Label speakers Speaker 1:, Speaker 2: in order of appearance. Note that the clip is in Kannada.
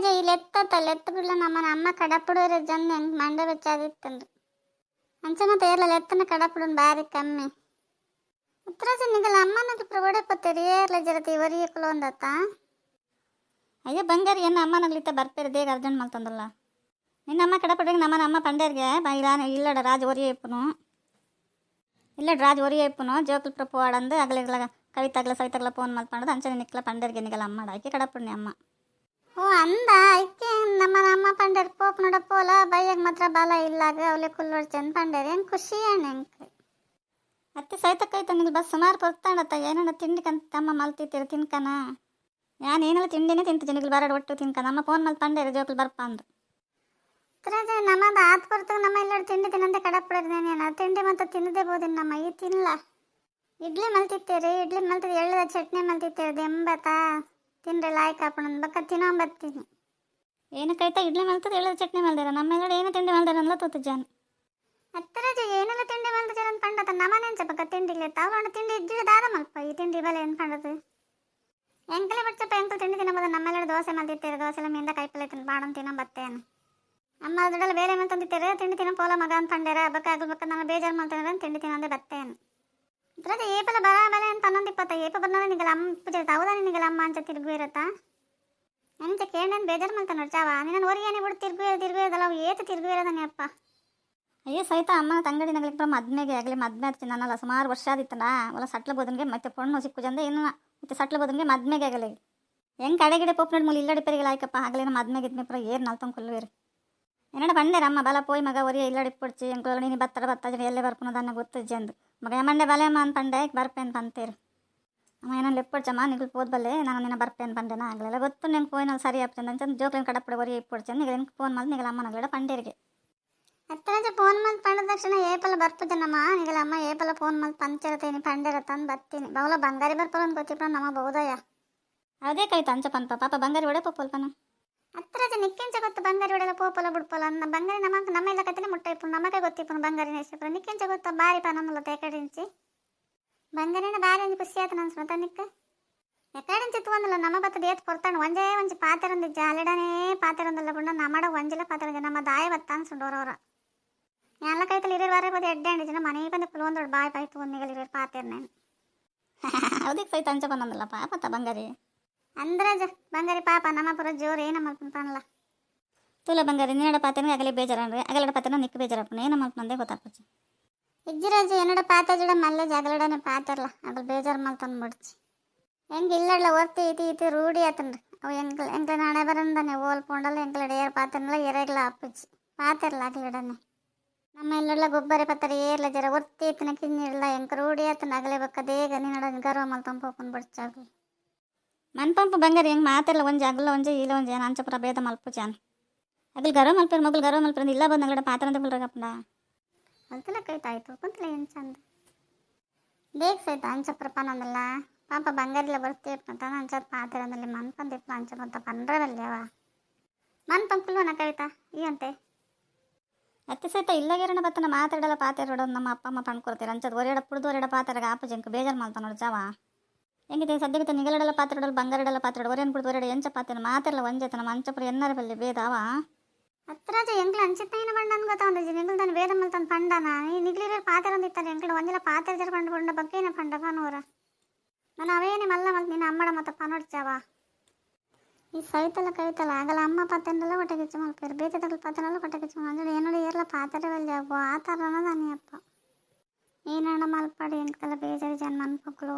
Speaker 1: ರಾಜ ಇಲ್ಲಿ ಎತ್ತತ್ತಲ್ಲ ಎತ್ತ ಬಿಡ್ಲ ನಮ್ಮನ ಅಮ್ಮ ಕಡಪುಡೋರ ಜನ ಹೆಂಗೆ ಮಂಡ ಬೆಚ್ಚಾದಿತ್ತಂದು ಅಂಚೆ ಮತ್ತೆ ಏರ್ಲ ಎತ್ತನ ಕಡಪುಡನ್ ಬಾರಿ ಕಮ್ಮಿ ಉತ್ತರಾಜ ನಿಗಲ ಅಮ್ಮನಕ್ಕೆ ಪ್ರೊಡೆ ಪತ್ತೇರಿ ಏರ್ಲ ಜರತಿ ಒರಿಯಕ್ಕಲು ಒಂದತ್ತ ಅಯ್ಯೋ ಬಂಗಾರಿ ಏನು ಅಮ್ಮನಗ್ಲಿತ್ತ ಬರ್ಪೇರಿ ದೇಗ ಅರ್ಜೆಂಟ್ ಮಾಡ್ತಂದಲ್ಲ ನಿನ್ನ ಅಮ್ಮ ಕಡಪುಡಿಗೆ ನಮ್ಮನ ಅಮ್ಮ ಪಂಡೇರಿಗೆ ಇಲ್ಲಾನ ಇಲ್ಲಡ ರಾಜ ಒರಿಯಪ್ಪನು ಇಲ್ಲಡ ರಾಜ ಒರಿಯಪ್ಪನು ಜೋಕಲ್ ಪ್ರಪೋಡಂದು ಅಗಲಿಗ್ಲ ಕವಿತಾಗ್ಲ ಸವಿತಾಗ್ಲ ಫೋನ್ ಮಾಡ್ಕೊಂಡು ಅಂಚನೆ ನಿಕ್ಲ ಪಂಡೇರಿಗೆ ನಿಗಲ ಅಮ್ಮ ಆಕೆ ಕಡಪುಡ್ನಿ ಅಮ್ಮ ಓ ಅಂದ ಐಕೆ ನಮ್ಮ ಅಮ್ಮ ಪಂಡೇರ್ ಪೋಪ್ ನೋಡಪ್ಪೋಲ ಬೈಯಾಗ ಮಾತ್ರ ಬಾಲ ಇಲ್ಲಾಗ ಅವಲೆ ಕುಲ್ಲೋಡ್ ಚಂದ ಪಂಡೇರಿ ಹೆಂಗೆ ಖುಷಿ ಹೆಂಗೆ ಅತ್ತೆ ಸೈತಕ್ಕೈತ ನಿಲ್ ಬಸ್ ಸುಮಾರು ಪೊತ್ತಾಡತ್ತ ಏನೇನ ತಿಂಡಿಕಂತ ಅಮ್ಮ ಮಲ್ತಿತ್ತೀರ ತಿನ್ಕನ ನಾನು ಏನೆಲ್ಲ ತಿಂಡಿನೇ ತಿಂತಿದ್ದೆ ನಿಗ್ಲು ಬರಡು ಒಟ್ಟು ತಿನ್ಕನ ಅಮ್ಮ ಫೋನ್ ಮಲ್ ಪಂಡೇರಿ ಜೋಕಲ್ ಬರ್ಪ ಅಂದ್ರು ಉತ್ತರಾಜ ನಮ್ಮದು ಆತ್ ಬರ್ತಗ ನಮ್ಮ ಎಲ್ಲರೂ ತಿಂಡಿ ತಿನ್ನಂತೆ ಕಡಪಡಿದ್ದೇನೆ ತಿಂಡಿ ಮತ್ತೆ ತಿನ್ನದೇ ಬೋದಿನ ನಮ್ಮ ಈ ತಿನ್ನಲ್ಲ ಇಡ್ಲಿ ಮಲ್ತಿತ್ತೇರಿ ಇಡ್ಲಿ ಮಲ್ತಿದ್ದು ಎಳ್ಳದ ಚಟ್ನಿ ಮಲ್ತಿತ್ತೇರಿ ದೆಂಬತ್ತ ತಿನ್ರಿ ಲಾಯ್ಕ ಹಾಪಣ ಬಕ್ಕ ತಿನ್ನೋಂಬತ್ತೀನಿ ಏನಕ್ಕೈತಾ ಇಡ್ಲಿ ಮಲ್ತದ ಎಳ್ಳದ ಚಟ್ನಿ ಮಲ್ದಿರ ನಮ್ಮೆಲ್ಲರೂ ಏನು ತಿಂಡಿ ಮಲ್ದಿರ ಅನ್ಲ ತೋತು ಜಾನ್ ಹತ್ತರಾಜು ಏನೆಲ್ಲ ತಿಂಡಿ ಮಲ್ದಿರ ಅಂತ ಕಂಡತ ನಮ್ಮನೆಂಚ ಬಕ್ಕ ತಿಂಡಿಲ್ಲ ತಾವಣ್ಣ ತಿಂಡಿ ಇದ್ದಿರ ದಾದ ಮಲ್ಪ ಈ ತಿಂಡಿ ಬಲೆ ಏನು ಕಂಡದು ಎಂಕಲೆ ಬಚ್ಚಪ್ಪ ಎಂಕಲು ತಿಂಡಿ ತಿನ್ನಬೋದ ನಮ್ಮೆಲ್ಲರೂ ದೋಸೆ ಮಲ್ತಿತ್ತೇರಿ ದೋಸೆ ಎಲ್ಲ ಮಿಂದ ಕೈಪಲ್ಲೆ ತಿಂದು ಬಾಡನ್ ತಿನ್ನೋಂಬತ್ತೇನು ಅಮ್ಮ ಅದ್ರಲ್ಲ ಬೇರೆ ಮೇಲೆ ತಂದಿತ್ತೇರೆ ತಿಂಡಿ ತಿನ್ನೋ ಪೋಲ ಮಗ ಅಂತ ಪಂಡೇರ ಬಕ್ಕ ಆಗಲ್ ಬಕ್ಕ ನಾನು ಬೇಜಾರು ಮಾಡ್ತೇನೆ ತಿಂಡಿ ತಿನ್ನೋದೇ ಬತ್ತೇನು ಇದ್ರಾಗ ಏಪಲ ಬರ ಬಲೆ ಅಂತ 11:20 ಏಪ ಬರ್ನಾರ ನಿಗಲ ಅಮ್ಮ ಪೂಜೆ ಹೌದಾ ನಿನಗಲ್ಲ ಅಮ್ಮ ಅಂತ ತಿರುಗು ಇರತ್ತಾ ನನಗೆ ಕೇಳೇನು ಬೇಜಾರು ಮಾಡ್ತಾನೆ ನೋಡಿ ಚಾವ ನೀನು ಹೊರಗೇನೆ ಬಿಡು ತಿರುಗು ಇರೋದಲ್ಲ ಅವು ಏತು ತಿರುಗು ಇರೋದನ್ನೇ ಅಪ್ಪ ಅಯ್ಯೋ ಸಹಿತ ಅಮ್ಮ ತಂಗಡಿ ನಗಲಿಕ್ಕೆ ಮದ್ಮೆಗೆ ಆಗಲಿ ಮದ್ಮೆ ಆಗ್ತೀನಿ ನಾನಲ್ಲ ಸುಮಾರು ವರ್ಷ ಆದಿತ್ತಲ್ಲ ಒಲ್ಲ ಸಟ್ಲ ಬೋದನ್ಗೆ ಮತ್ತೆ ಪೊಣ್ಣು ಸಿಕ್ಕು ಜಂದೆ ಇನ್ನು ಮತ್ತೆ ಸಟ್ಲ ಬೋದನ್ಗೆ ಮದ್ಮೆಗೆ ಆಗಲಿ ಹೆಂಗೆ ಕಡೆಗಿಡೆ ಪೋಪ್ನಡ್ ಮೂಲ ಇಲ್ಲಡಿ ಪೆರಿಗೆಲ್ಲ ಆಯ್ಕಪ್ಪ ಆಗಲೇನು ಮದ್ಮೆಗೆ ಇದ್ಮೆ ಪುರ ಏರು ನಲ್ತಂಗೆ ಕೊಲ್ಲುವೇರು ಏನಡ ಬಂದೇರ ಅಮ್ಮ ಬಲ ಪೋಯ್ ಮಗ ಒರಿ ಇಲ್ಲಡಿ ಪುಡ್ಚಿ ಎಂಕೊ ನೀನು ಬತ್ತ ಜನ ಎಲ್ಲೇ ಬರ್ಪುನದನ್ನ ಗೊತ್ತಿಜ್ಜೆ ಅಂದು ಮಗ ಮಂಡೆ ಬಲೆ ಅಮ್ಮ ಅಂತ ಪಂಡೆ ಬರ್ಪೇನು ಪಂತೇರು ಅಮ್ಮ ಏನೋ ಲೆಪ್ಪಡ್ಚಮ್ಮ ನಿಗಲು ಪೋದ್ಬಲ್ಲೆ ನಾನು ನಿನ್ನ ಬರ್ಪೇನು ಪಂಡೆನ ಆಗಲಿಲ್ಲ ಗೊತ್ತು ನಂಗೆ ಪೋಯ್ನಲ್ಲಿ ಸರಿ ಆಗ್ತದೆ ಅಂತ ಜೋಕ್ಲಿನ ಕಡಪಡೆ ಒರಿ ಇಪ್ಪಡ್ಚೆ ನಿಗಲ ಫೋನ್ ಮಾಡಿ ನಿಗಲ ಅಮ್ಮ ನಗಲ ಪಂಡೇರಿಗೆ ಹತ್ತರಾಜ ಫೋನ್ ಮಾಡಿ ಪಂಡ ತಕ್ಷಣ ಏಪಲ್ಲ ಬರ್ಪುಜನಮ್ಮ ನಿಗಲ ಅಮ್ಮ ಏಪಲ್ಲ ಫೋನ್ ಮಾಡಿ ಪಂಚಿರತೇನಿ ಪಂಡೇರತ್ತ ಅಂದು ಬರ್ತೀನಿ ಬವಲ ಬಂಗಾರಿ ಬರ್ಪಲ್ಲ ಅಂತ ಗೊತ್ತಿಪ್ಪ ನಮ್ಮ ಬಹುದಯ ಅದೇ ಕಾಯ್ತು ಅಂಚ ಪಂಪ ಪಾಪ ಬಂಗಾರಿ ಒಡೆ ಪೋಪಲ್ಪನ ಹತ್ತರಾಜ ನಿಕ್ಕೆಂಚ ಗೊತ್ತು ಬಂಗಾರಿ ಒಡೆಲ್ಲ ಪೋಪಲ್ಲ ಬಿಡ್ಪಲ್ಲ ಅನ್ನ ಬಂಗಾರಿ ನಮ್ಮೆಲ್ಲ ಕತ್ತಿನ ಮುಟ್ಟ ಇಪ್ಪು ನಮಗೆ ಗೊತ್ತಿಪ್ಪನು ಬಂಗಾರಿನ ಇಷ್ಟಪುರ ನಿಕ್ಕೆಂಚ ಗೊತ್ತ ಬಾರಿ ಪನಮ್ಮಲ್ಲ ತೇಕಡಿಂಚಿ ಬಂಗಾರಿನ ಬಾರಿ ಒಂದು ಖುಷಿ ಆಯ್ತು ನನ್ನ ಸ್ಮತ ನಿಕ್ಕ ಎಕಡಿಂಚಿ ತಗೊಂಡಲ್ಲ ನಮ್ಮ ಬತ್ತದ ಏತ್ ಕೊಡ್ತಾನೆ ಒಂಜಿ ಪಾತೆರೊಂದಿಜ್ಜ ಅಲೆಡನೇ ಪಾತೆರೊಂದಲ್ಲ ಬಿಡ ನಮ್ಮಡ ಒಂಜಿಲ್ಲ ಪಾತೆರ ನಮ್ಮ ದಾಯ ಬತ್ತ ಅನ್ಸುಂಡೋರವ್ರ ಎಲ್ಲ ಕೈತಲ್ಲಿ ಇರೋ ವಾರ ಬೋದು ಎಡ್ಡೆ ಅಂಡಿಜಿನ ಮನೆ ಬಂದು ಕುಲ್ವೊಂದೊಡು ಬಾಯ್ ಪಾಯ್ತು ಒಂದಿಗಲಿರೋ ಪಾತೆರ್ನೇನು ಹೌದಿಕ್ಕೆ ಸೈತ ಅಂಚ ಬಂದಲ್ಲ ಪಾಪತ್ತ ಬಂಗಾರಿ ಅಂದ್ರಾಜ ಬಂಗಾರಿ ಪಾಪ ನಮ್ಮ ಪುರ ಜೋರು ಏನಮ್ಮ ಪಣಲ್ಲ ತೂಲ ಬಂಗಾರಿ ನಿನ್ನಡ ಪಾತೆನ ಆಗಲೇ ಬೇಜಾರನ್ರಿ ಅಗಲಡ ಪಾತೆನ ನಿಕ್ಕ ಬೇಜಾರಪ್ಪನ ಏನಮ್ಮ ನಂದೇ ಗೊತ್ತಾಗ್ತದೆ ಇಜ್ಜಿರಾಜು ಏನಡ ಪಾತೆ ಜುಡ ಮಲ್ಲೆ ಜಗಲಡನೆ ಪಾತೆರ್ಲ ಅಗಲ್ ಬೇಜಾರು ಮಲ್ತಂದು ಬಿಡ್ಚಿ ಹೆಂಗೆ ಇಲ್ಲಡ್ಲ ಒರ್ತಿ ಇತಿ ರೂಢಿ ಆತನ್ರಿ ಅವು ಎಂಕ್ಲ ನಾಳೆ ಬರಂದಾನೆ ಓಲ್ ಪೊಂಡಲ್ಲ ಎಂಕ್ಲಡ ಏರ್ ಪಾತೆರ್ನಲ್ಲ ಎರೆಗ್ಲ ಅಪ್ಪಚ್ಚಿ ಪಾತೆರ್ಲ ಅಗಲಡನೆ ನಮ್ಮ ಇಲ್ಲಡ್ಲ ಗೊಬ್ಬರ ಪತ್ತರ ಏರ್ಲ ಜರ ಒರ್ತಿ ಇತ್ತಿನ ಕಿನ್ನಿಡ್ಲ ಎಂಕ ರೂಢಿ ಆತನ ಅಗಲೇ ಬಕ್ಕ ದೇಗ ನಿನ್ನಡ ಗರ್ವ ಮಲ್ತಂದು ಪೋಪನ್ ಬಿಡ್ಚಾಗಲಿ ಮನ್ಪಂಪು ಬಂಗಾರಿ ಹೆಂಗೆ ಮಾತೆಲ್ಲ ಒಂಜಿ ಅಗಲ ಒಂಜಿ ಇಲ್ಲ ಒಂಜಿ ಏನು ಅಂಚಪುರ ಭೇದ ಮಲ್ಪು ಜಾನ್ ಅಗಲ್ ಗರ್ವ ಮಲ್ಪೇರು ಮಗಲು ಗರ್ವ ಮಲ್ಪೇರು ಇಲ್ಲ ಬಂದು ನಗಡ ಪಾತ್ರ ಅಂತ ಬಿಡ್ರಗಪ್ಪನ ಅಲ್ತಲ ಕೈತಾಯ್ತು ಕುಂತಲ ಏನು ಚಂದ ಬೇಗ ಸೈತ ಅಂಚಪುರ ಪನಂದಲ್ಲ ಪಾಪ ಬಂಗಾರಿಲ್ಲ ಬರ್ತೀಪ್ಪ ಅಂಚದ ಪಾತ್ರ ಅಂದಲ್ಲಿ ಮನ್ಪಂದಿಪ್ಪ ಅಂಚಪಂತ ಪಂಡ್ರವಲ್ಲೇವ ಮನ್ಪಂಪುಲ್ವನ ಕವಿತಾ ಈ ಅಂತೆ ಅತ್ತೆ ಸಹಿತ ಇಲ್ಲಗೇರಣ ಬತ್ತನ ಮಾತಾಡಲ್ಲ ಪಾತೆರೋಡೋದು ನಮ್ಮ ಅಪ್ಪ ಅಮ್ಮ ಪಣ್ಕೊಡ್ತೀರ ಅಂಚದ ಒರೆಡ ಪುಡ್ದು ಒರೆಡ ಪಾತ್ರೆಗೆ ಆಪ ಜಂಕ ಬೇಜಾರು ಮಾಡ್ತಾ ನೋಡಿ ಜಾವ ಹೆಂಗಿದೆ ಸದ್ಯಕ್ಕೆ ನಿಗಲಡಲ್ಲ ಪಾತ್ರೆಡಲ್ಲ ಬಂಗಾರಡಲ್ಲ ಪಾತ್ರೆಡ ಒರೇನು ಬಿಡ್ದು ಒರೆಡ ಎಂಚ ಪಾತ್ರೆ ಮಾತೆಲ್ಲ ಒಂಜೈತೆ ನಮ್ಮ ಅಂಚಪುರ ಎನ್ನರ ಬಲ್ಲಿ ಬೇದಾವ ಹತ್ತರಾಜ ಎಂಕ್ಲ ಅಂಚಿತ್ತೈನ ಬಂಡ ಅಂತ ಗೊತ್ತಾಂದಜಿ ನಿಗಲ್ದಾನೆ ಬೇರೆ ಮಲ್ತಂದು ಪಂಡನ ಈ ನಿಗ್ಲಿರ ಪಾತ್ರೆ ಒಂದಿತ್ತಾರೆ ಎಂಕ್ಲ ಒಂದಿಲ್ಲ ಪಾತ್ರೆ ಜರ ಪಂಡು ಬಂಡ ಬಗ್ಗೆನೇ ಪಂಡ ಪನೂರ ನಾನು ಅವೇನೇ ಮಲ್ಲ ಮಲ್ತು ನಿನ್ನ ಅಮ್ಮಡ ಮತ್ತೆ ಪನೋಡ್ಚಾವ ಈ ಸೈತಲ್ಲ ಕವಿತಲ್ಲ ಆಗಲ್ಲ ಅಮ್ಮ ಪಾತ್ರೆಲ್ಲ ಹೊಟ್ಟೆಗಿಚ್ಚು ಮಲ್ಪೇರು ಬೇತೆ ತಗಲ್ ಪಾತ್ರೆಲ್ಲ ಹೊಟ್ಟೆಗಿಚ್ಚು ಅಂದ್ರೆ ಏನೋ ಏರ್ಲ ಪಾತ್ರೆ ಬಲ್ಲಿ ಅಬ್ಬ ಆ ಥರನ ದಾನಿ ಅಪ್ಪ ಏನಣ್ಣ ಮಲ್ಪಾಡಿ ಎಂಕ್ಲೆಲ್ಲ ಬೇಜಾರು ಜನ ಮನ್ಪಕ್ಳು